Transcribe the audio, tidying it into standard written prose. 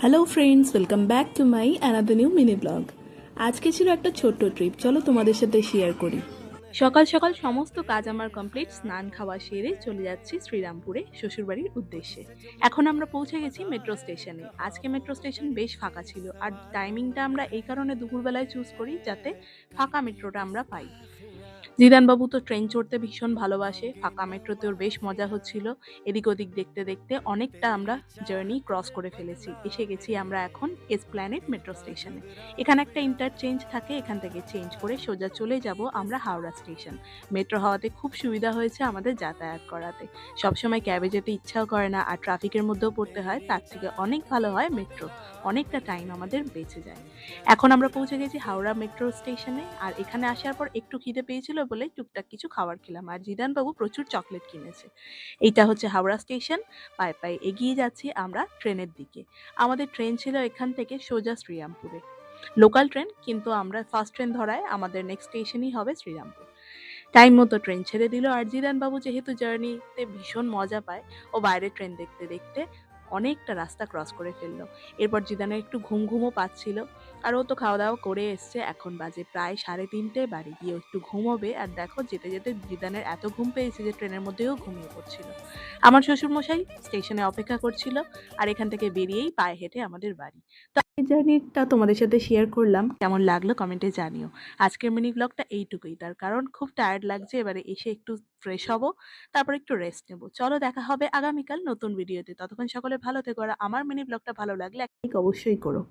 Hello friends, welcome back to my another new mini blog. আজকে ছিল একটা ছোট্ট ট্রিপ, চলো তোমাদের সাথে শেয়ার করি। সকাল সকাল সমস্ত কাজ আমার কমপ্লিট, স্নান খাওয়া সেরে চলে যাচ্ছি শ্রীরামপুরে শ্বশুরবাড়ির উদ্দেশ্যে। এখন আমরা পৌঁছে গেছি মেট্রো স্টেশনে। আজকে মেট্রো স্টেশন বেশ ফাঁকা ছিল, আর টাইমিংটা আমরা এই কারণে দুপুরবেলায় চুজ করি যাতে ফাঁকা মেট্রোটা আমরা পাই। জিদানবাবু তো ট্রেন চড়তে ভীষণ ভালোবাসে, ফাঁকা মেট্রোতে ওর বেশ মজা হচ্ছিল। এদিক ওদিক দেখতে দেখতে অনেকটা আমরা জার্নি ক্রস করে ফেলেছি। এসে গেছি আমরা এখন এসপ্ল্যানেড মেট্রো স্টেশনে। এখানে একটা ইন্টারচেঞ্জ থাকে, এখান থেকে চেঞ্জ করে সোজা চলে যাব আমরা হাওড়া স্টেশন। মেট্রো হওয়াতে খুব সুবিধা হয়েছে আমাদের যাতায়াত করাতে। সবসময় ক্যাবে যেতে ইচ্ছাও করে না, আর ট্রাফিকের মধ্যেও পড়তে হয়, তার থেকে অনেক ভালো হয় মেট্রো। অনেকটা টাইম আমাদের বেঁচে যায়। এখন আমরা পৌঁছে গেছি হাওড়া মেট্রো স্টেশনে, আর এখানে আসার পর একটু খিদে পেয়েছিল বলে টুকটাক কিছু খাবার খেলাম, আর জিদান বাবু প্রচুর চকলেট কিনেছে। এইটা হচ্ছে হাওড়া স্টেশন। পায়ে পায়ে এগিয়ে যাচ্ছি আমরা ট্রেনের দিকে। আমাদের ট্রেন ছিল এখান থেকে সোজা শ্রীরামপুরে। লোকাল ট্রেন, কিন্তু আমরা ফার্স্ট ট্রেন ধরায় আমাদের নেক্সট স্টেশনই হবে শ্রীরামপুর। টাইম মতো ট্রেন ছেড়ে দিল, আর জিদান বাবু যেহেতু জার্নিতে ভীষণ মজা পায়, ও বাইরে ট্রেন দেখতে দেখতে অনেকটা রাস্তা ক্রস করে ফেললো। এরপর জিদানের একটু ঘুম ঘুমও পাচ্ছিল, আর ও তো খাওয়া দাওয়া করে এসছে। এখন বাজে প্রায় 3:30, বাড়ি গিয়ে একটু ঘুমোবে। আর দেখো, যেতে যেতে জিদানের এত ঘুম পেয়েছে যে ট্রেনের মধ্যেও ঘুমিয়ে পড়ছিল। আমার শ্বশুরমশাই স্টেশনে অপেক্ষা করছিল, আর এখান থেকে বেরিয়েই পায়ে হেঁটে আমাদের বাড়ি। তো এই জার্নিটা তোমাদের সাথে শেয়ার করলাম, কেমন লাগলো কমেন্টে জানিও। আজকের মিনি ব্লগটা এইটুকুই, তার কারণ খুব টায়ার্ড লাগছে। এবারে এসে একটু ফ্রেশ হব, তারপর একটু রেস্ট নেব। চলো, দেখা হবে আগামীকাল নতুন ভিডিওতে। ততক্ষণ সকলে ভালো থেকো, আর আমার মিনি ব্লগটা ভালো লাগলে লাইক অবশ্যই করো।